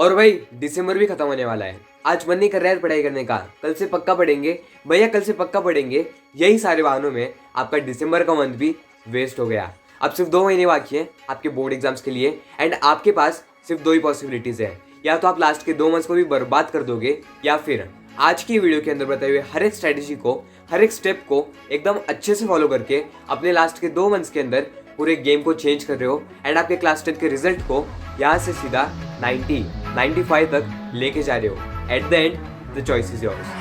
और भाई दिसंबर भी खत्म होने वाला है। आज मन नहीं कर रहा है पढ़ाई करने का, कल से पक्का पढ़ेंगे भैया, कल से पक्का पढ़ेंगे। यही सारे बहानों में आपका दिसंबर का मंथ भी वेस्ट हो गया। अब सिर्फ 2 महीने बाकी हैं आपके बोर्ड एग्जाम्स के लिए एंड आपके पास सिर्फ 2 ही पॉसिबिलिटीज है। या तो आप लास्ट के 2 मंथ्स को भी बर्बाद कर दोगे, या फिर आज की वीडियो के अंदर बताए हुए हर एक स्ट्रेटेजी को, हर एक स्टेप को एकदम अच्छे से फॉलो करके अपने लास्ट के 2 मंथ्स के अंदर पूरे गेम को चेंज कर रहे हो एंड आपके क्लास 10 के रिजल्ट को यहाँ से सीधा 90, 95 तक लेके जा रहे हो। At the end the choice is yours.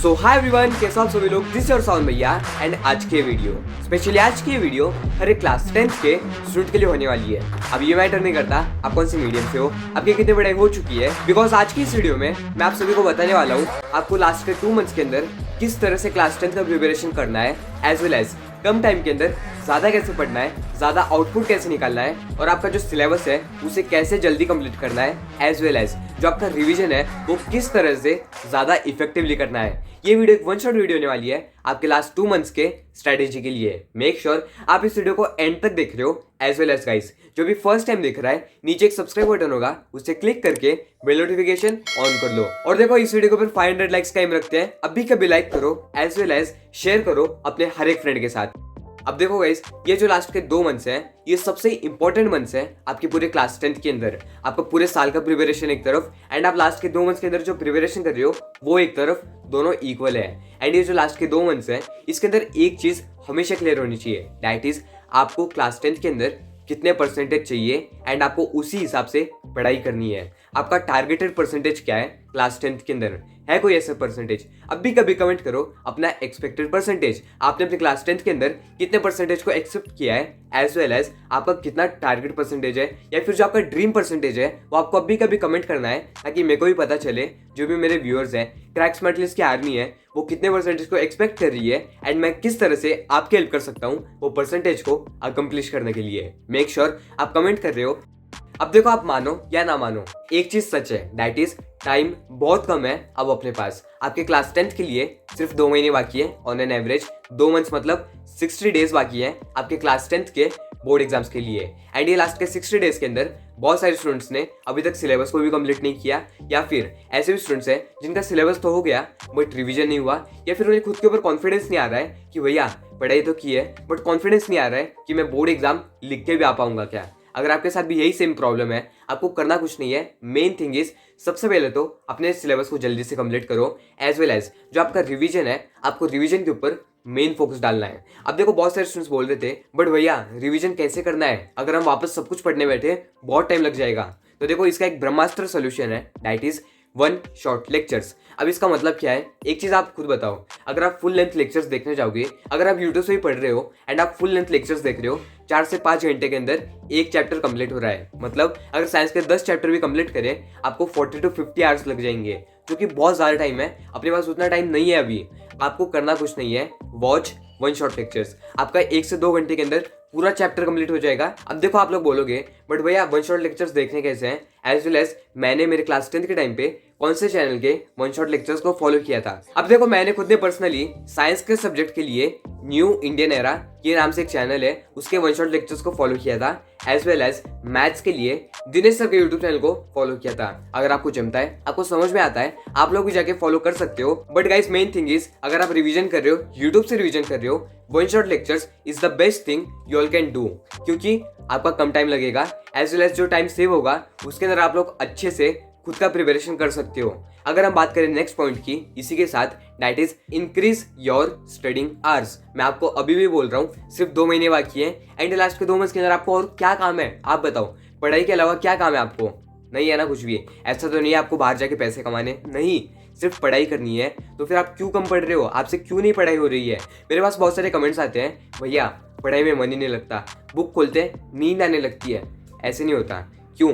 So hi everyone, कैसे आप सभी लोग? दिस योर साउंड भैया एंड आज की वीडियो, स्पेशली आज की वीडियो हर एक क्लास 10 के स्टूडेंट के लिए होने वाली है। अब ये मैटर नहीं करता आप कौन सी मीडियम से हो, आपकी कितनी पढ़ाई हो चुकी है, बिकॉज आज की इस वीडियो में मैं आप सभी को बताने वाला हूँ आपको लास्ट के 2 मंथ्स के अंदर किस तरह से क्लास 10 का प्रिपरेशन करना है, एज वेल एज कम टाइम के अंदर ज़्यादा कैसे पढ़ना है, ज़्यादा आउटपुट कैसे निकालना है, और आपका जो सिलेबस है उसे कैसे जल्दी कंप्लीट करना है, एज वेल एज जो आपका रिवीजन है वो किस तरह से ज़्यादा इफेक्टिवली करना है। ये वीडियो एक वन शॉट वीडियो होने वाली है आपके लास्ट 2 मंथ्स के स्ट्रेटेजी के लिए। मेक श्योर आप इस वीडियो को एंड तक देख रहे हो, एज वेल एज गाइस जो भी फर्स्ट टाइम देख रहा है, नीचे एक सब्सक्राइब बटन होगा, उसे क्लिक करके बेल नोटिफिकेशन ऑन कर लो। और देखो इस वीडियो को फिर 500 लाइक्स का एम रखते हैं, अभी कभी लाइक करो, एज वेल एज शेयर करो अपने हर एक फ्रेंड के साथ। अब देखो गाइस, ये जो लास्ट के 2 मंथ्स हैं ये सबसे इंपॉर्टेंट मंथ्स हैं आपके पूरे क्लास 10 के अंदर। आपका पूरे साल का प्रिपरेशन एक तरफ एंड आप लास्ट के 2 मंथ्स के अंदर जो प्रिपरेशन कर रहे हो वो एक तरफ, दोनों इक्वल है। एंड ये जो लास्ट के 2 मंथ्स हैं इसके अंदर एक चीज हमेशा क्लियर होनी चाहिए, दैट इज आपको क्लास 10 के अंदर कितने परसेंटेज चाहिए एंड आपको उसी हिसाब से पढ़ाई करनी है। आपका टारगेटेड परसेंटेज क्या है क्लास 10 के अंदर, है कोई ऐसा परसेंटेज? अब भी कभी कमेंट करो अपना एक्सपेक्टेड परसेंटेज, आपने अपने क्लास 10 के अंदर कितने परसेंटेज को एक्सेप्ट किया है, एज वेल एज आपका कितना टारगेट परसेंटेज है, या फिर जो आपका ड्रीम परसेंटेज है वो आपको अभी कभी कमेंट करना है, ताकि मेरे को भी पता चले, जो भी मेरे व्यूअर्स हैं, क्रैक्स मेटलिस्ट की आर्मी है, वो कितने परसेंटेज को एक्सपेक्ट कर रही है एंड मैं किस तरह से आपकी हेल्प कर सकता हूँ वो परसेंटेज को अकम्प्लिश करने के लिए। मेक श्योर आप कमेंट कर रहे हो। अब देखो आप मानो या ना मानो, एक चीज सच है, दैट इज टाइम बहुत कम है अब अपने पास। आपके क्लास 10 के लिए सिर्फ 2 महीने बाकी है, ऑन एन एवरेज 2 मंथ्स मतलब 60 डेज बाकी है आपके क्लास 10 के बोर्ड एग्जाम्स के लिए। एंड ये लास्ट के 60 डेज के अंदर बहुत सारे स्टूडेंट्स ने अभी तक सिलेबस को भी कंप्लीट नहीं किया, या फिर ऐसे भी स्टूडेंट्स हैं जिनका सिलेबस तो हो गया बट रिवीजन नहीं हुआ, या फिर उन्हें खुद के ऊपर कॉन्फिडेंस नहीं आ रहा है कि भैया पढ़ाई तो की है बट कॉन्फिडेंस नहीं आ रहा है कि मैं बोर्ड एग्जाम लिख के भी आ पाऊंगा क्या। अगर आपके साथ भी यही सेम प्रॉब्लम है, आपको करना कुछ नहीं है, मेन थिंग इज सबसे पहले तो अपने सिलेबस को जल्दी से कंप्लीट करो, एज वेल एज जो आपका रिवीजन है आपको रिवीजन के ऊपर मेन फोकस डालना है। अब देखो बहुत सारे स्टूडेंट्स बोल रहे थे बट भैया रिवीजन कैसे करना है, अगर हम वापस सब कुछ पढ़ने बैठे बहुत टाइम लग जाएगा। तो देखो इसका एक ब्रह्मास्त्र सोल्यूशन है, दैट इज 1 शॉर्ट लेक्चर्स। अब इसका मतलब क्या है, एक चीज आप खुद बताओ, अगर आप फुल लेंथ लेक्चर्स देखने जाओगे, अगर आप यूट्यूब से ही पढ़ रहे हो एंड आप फुल लेंथ लेक्चर्स देख रहे हो, 4 से 5 घंटे के अंदर एक चैप्टर कंप्लीट हो रहा है, मतलब अगर साइंस के 10 चैप्टर भी कंप्लीट करें आपको 40 to 50 आवर्स लग जाएंगे, जो कि बहुत ज़्यादा टाइम है। अपने पास उतना टाइम नहीं है अभी, आपको करना कुछ नहीं है, वॉच 1 शॉर्ट लेक्चर्स, आपका 1 से 2 घंटे के अंदर पूरा चैप्टर कंप्लीट हो जाएगा। अब देखो आप लोग बोलोगे बट भैया 1 शॉर्ट लेक्चर्स देखने कैसे हैं, एज वेल एज मैंने मेरे क्लास 10 के टाइम पे कौन से चैनल के 1 शॉर्ट लेक्चर्स को फॉलो किया था। अब देखो मैंने खुद ने पर्सनली साइंस के सब्जेक्ट के लिए न्यू इंडियन एरा ये नाम से एक चैनल है, उसके 1 शॉर्ट लेक्चर्स को फॉलो किया था, एज वेल एज मैथ्स के लिए दिनेश सर के यूट्यूब चैनल को फॉलो किया था। अगर आपको जमता है, आपको समझ में आता है, आप लोग भी जाके फॉलो कर सकते हो। But guys main thing is अगर आप रिवीजन कर रहे हो, यूट्यूब से रिवीजन कर रहे हो, 1 short lectures is the best thing you all can do, क्योंकि आपका कम टाइम लगेगा, एज वेल एज जो टाइम सेव होगा उसके अंदर आप लोग अच्छे से खुद का प्रिपरेशन कर सकते हो। अगर हम बात करें नेक्स्ट पॉइंट की, इसी के साथ, that is increase your studying hours. मैं आपको अभी भी बोल रहा हूँ सिर्फ 2 महीने बाकी है एंड लास्ट के 2 मंथ्स के अंदर आपको और क्या काम है, आप बताओ, पढ़ाई के अलावा क्या काम है आपको? नहीं है ना कुछ भी। ऐसा तो नहीं है आपको बाहर जाके पैसे कमाने, नहीं, सिर्फ पढ़ाई करनी है। तो फिर आप क्यों कम पढ़ रहे हो, आपसे क्यों नहीं पढ़ाई हो रही है? मेरे पास बहुत सारे कमेंट्स आते हैं, भैया पढ़ाई में मन ही नहीं लगता, बुक खोलते नींद आने लगती है। ऐसे नहीं होता, क्यों?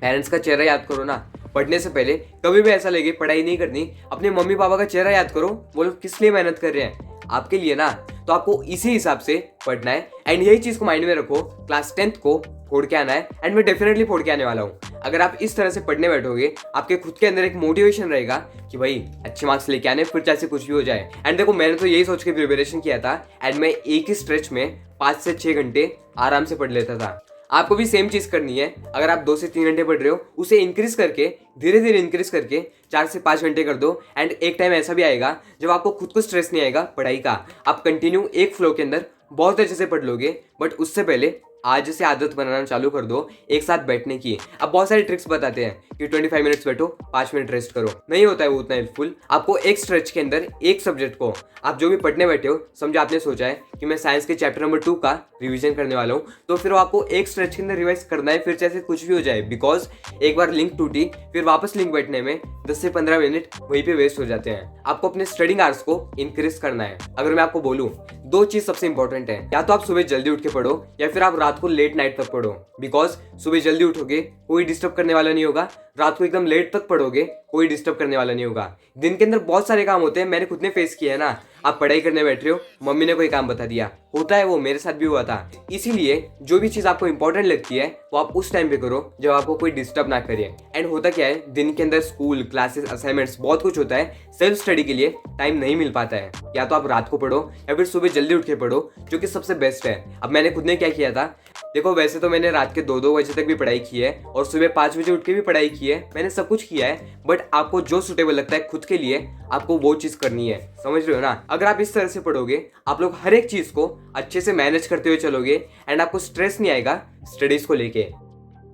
पेरेंट्स का चेहरा याद करो ना, पढ़ने से पहले कभी भी ऐसा लगे पढ़ाई नहीं करनी, अपने मम्मी पापा का चेहरा याद करो, वो लोग किस लिए मेहनत कर रहे हैं, आपके लिए ना। तो आपको इसी हिसाब से पढ़ना है एंड यही चीज को माइंड में रखो, क्लास 10th को फोड़ के आना है एंड मैं डेफिनेटली फोड़ के आने वाला हूँ। अगर आप इस तरह से पढ़ने बैठोगे, आपके खुद के अंदर एक मोटिवेशन रहेगा कि भाई अच्छे मार्क्स लेके आने, फिर चाहे कुछ भी हो जाए। एंड देखो मैंने तो यही सोच के प्रिपरेशन किया था एंड मैं एक ही स्ट्रेच में 5 से 6 घंटे आराम से पढ़ लेता था। आपको भी सेम चीज करनी है। अगर आप 2 से 3 घंटे पढ़ रहे हो, उसे इंक्रीज करके धीरे धीरे इंक्रीज करके 4 से 5 घंटे कर दो। एंड एक टाइम ऐसा भी आएगा जब आपको खुद को स्ट्रेस नहीं आएगा पढ़ाई का। आप कंटिन्यू एक फ्लो के अंदर बहुत अच्छे से पढ़ लोगे। बट उससे पहले आज से आदत बनाना चालू कर दो एक साथ बैठने की। अब बहुत सारे ट्रिक्स बताते हैं कि 25 मिनट्स बैठो, 5 मिनट रेस्ट करो। नहीं होता है वो उतना हेल्पफुल। आपको एक स्ट्रेच के अंदर एक सब्जेक्ट को, आप जो भी पढ़ने बैठे हो, समझो आपने सोचा है कि मैं साइंस के चैप्टर नंबर 2 का रिवीजन करने वाला हूँ, तो फिर आपको एक स्ट्रेच के अंदर रिवाइज करना है, फिर चाहे कुछ भी हो जाए। बिकॉज एक बार लिंक टूटी, फिर वापस लिंक बैठने में 10 से 15 मिनट वहीं पे वेस्ट हो जाते हैं। आपको अपने स्टडिंग आवर्स को इंक्रीज करना है। अगर मैं आपको बोलूँ, 2 चीज सबसे इंपॉर्टेंट है। या तो आप सुबह जल्दी उठ के पढ़ो, या फिर आप रात को लेट नाइट तक पढ़ो। बिकॉज सुबह जल्दी उठोगे, कोई डिस्टर्ब करने वाला नहीं होगा। रात को एकदम लेट तक पढ़ोगे, कोई डिस्टर्ब करने वाला नहीं होगा। दिन के अंदर बहुत सारे काम होते हैं, मैंने खुद ने फेस किया है ना। आप पढ़ाई करने बैठ रहे हो, मम्मी ने कोई काम बता दिया, होता है वो, मेरे साथ भी हुआ था। इसीलिए जो भी चीज आपको इंपॉर्टेंट लगती है वो आप उस टाइम पे करो जब आपको कोई डिस्टर्ब ना करे। एंड होता क्या है, दिन के अंदर स्कूल, क्लासेस, असाइनमेंट्स, बहुत कुछ होता है, सेल्फ स्टडी के लिए टाइम नहीं मिल पाता है। या तो आप रात को पढ़ो या फिर सुबह जल्दी उठ के पढ़ो, जो कि सबसे बेस्ट है। अब मैंने खुद ने क्या किया था, देखो वैसे तो मैंने रात के 2-2 बजे तक भी पढ़ाई की है और सुबह 5 बजे उठ के भी पढ़ाई की है, मैंने सब कुछ किया है। बट आपको जो सुटेबल लगता है खुद के लिए, आपको वो चीज करनी है। समझ रहे हो ना। अगर आप इस तरह से पढ़ोगे, आप लोग हर एक चीज को अच्छे से मैनेज करते हुए चलोगे एंड आपको स्ट्रेस नहीं आएगा स्टडीज को लेके।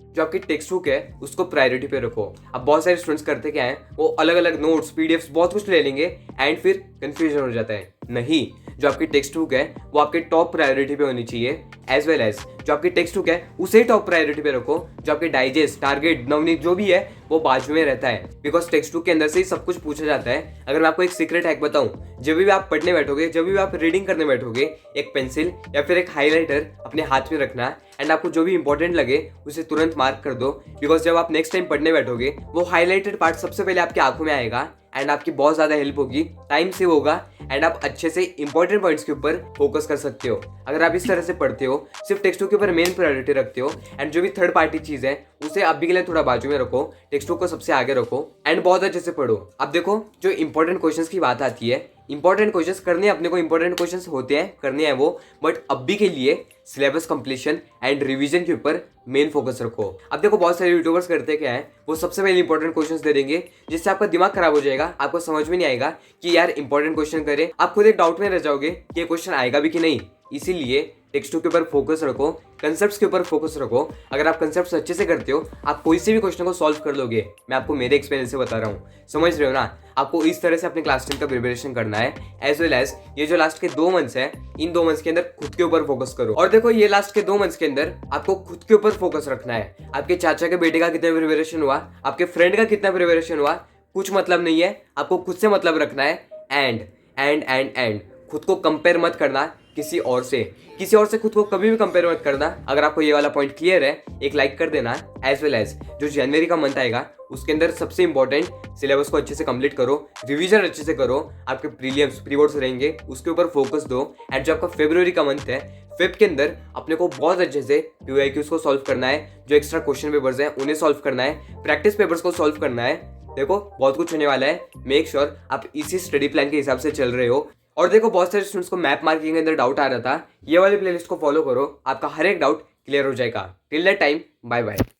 जो आपकी टेक्स्ट बुक है उसको प्रायोरिटी पे रखो। अब बहुत सारे स्टूडेंट्स करते क्या है, वो अलग अलग नोट्स, पीडीएफ्स, बहुत कुछ ले लेंगे एंड फिर कंफ्यूजन हो जाता है। नहीं, जो आपकी टेक्स्ट बुक है वो आपके टॉप प्रायोरिटी पे होनी चाहिए। एज वेल एज जो आपकी टेक्स्ट बुक है उसे टॉप प्रायोरिटी पे रखो। जो आपके डाइजेस्ट, टारगेट, नवनीत जो भी है वो बाजू में रहता है। बिकॉज टेक्स्ट बुक के अंदर से ही सब कुछ पूछा जाता है। अगर मैं आपको एक सीक्रेट हैक बताऊं, जब भी आप पढ़ने बैठोगे, जब भी आप रीडिंग करने बैठोगे, एक पेंसिल या फिर एक हाईलाइटर अपने हाथ में रखना एंड आपको जो भी इंपॉर्टेंट लगे उसे तुरंत मार्क कर दो। बिकॉज जब आप नेक्स्ट टाइम पढ़ने बैठोगे, वो हाईलाइटेड पार्ट सबसे पहले आपकी आंखों में आएगा एंड आपकी बहुत ज्यादा हेल्प होगी, टाइम सेव होगा एंड आप अच्छे से इंपॉर्टेंट पॉइंट्स के ऊपर फोकस कर सकते हो। अगर आप इस तरह से पढ़ते हो, सिर्फ टेक्स्ट बुक के ऊपर मेन प्रायोरिटी रखते हो एंड जो भी थर्ड पार्टी चीज है उसे अभी के लिए थोड़ा बाजू में रखो, टेक्स्ट बुक को सबसे आगे रखो एंड बहुत अच्छे से पढ़ो। अब देखो, जो इंपॉर्टेंट क्वेश्चंस की बात आती है, इंपॉर्टेंट क्वेश्चंस करने हैं अपने को, इंपॉर्टेंट क्वेश्चंस होते हैं, करने हैं वो। बट अभी के लिए सिलेबस कंप्लीशन एंड रिवीजन के ऊपर मेन फोकस रखो। अब देखो, बहुत सारे यूट्यूबर्स करते क्या है, वो सबसे पहले इंपॉर्टेंट क्वेश्चंस दे देंगे, जिससे आपका दिमाग खराब हो जाएगा। आपको समझ में नहीं आएगा कि यार इंपॉर्टेंट क्वेश्चन करें। आप खुद एक डाउट में रह जाओगे कि ये क्वेश्चन आएगा भी कि नहीं। इसीलिए टेक्स्ट बुक के ऊपर फोकस रखो, कंसेप्ट्स के ऊपर फोकस रखो। अगर आप कंसेप्ट्स अच्छे से करते हो, आप कोई से भी क्वेश्चन को सॉल्व कर लोगे। मैं आपको मेरे एक्सपीरियंस से बता रहा हूँ, समझ रहे हो ना। आपको इस तरह से अपने क्लास 10 का प्रिपरेशन करना है। एज वेल एज ये जो लास्ट के 2 मंथ्स है, इन 2 मंथ्स के अंदर खुद के ऊपर फोकस करो। और देखो, ये लास्ट के 2 मंथ्स के अंदर आपको खुद के ऊपर फोकस रखना है। आपके चाचा के बेटे का कितना प्रिपरेशन हुआ, आपके फ्रेंड का कितना प्रिपरेशन हुआ, कुछ मतलब नहीं है। आपको खुद से मतलब रखना है। एंड खुद को कंपेयर मत करना किसी और से खुद को कभी भी कंपेयर मत करना। अगर आपको ये वाला पॉइंट क्लियर है, एक लाइक कर देना। एज वेल एज जो जनवरी का मंथ आएगा, उसके अंदर सबसे इंपॉर्टेंट सिलेबस को अच्छे से कंप्लीट करो, रिवीजन अच्छे से करो। आपके प्रीलिम्स, प्री बोर्ड्स रहेंगे, उसके ऊपर फोकस दो। एंड जो आपका फरवरी का मंथ है, फेब के अंदर अपने को बहुत अच्छे से PYQs को सॉल्व करना है। जो एक्स्ट्रा क्वेश्चन पेपर्स हैं उन्हें सॉल्व करना है, प्रैक्टिस पेपर्स को सॉल्व करना है। देखो, बहुत कुछ होने वाला है। मेक श्योर आप इसी स्टडी प्लान के हिसाब से चल रहे हो। और देखो, बहुत सारे स्टूडेंट्स को मैप मार्किंग के अंदर डाउट आ रहा था, ये वाली प्लेलिस्ट को फॉलो करो, आपका हर एक डाउट क्लियर हो जाएगा। Till that time, bye bye.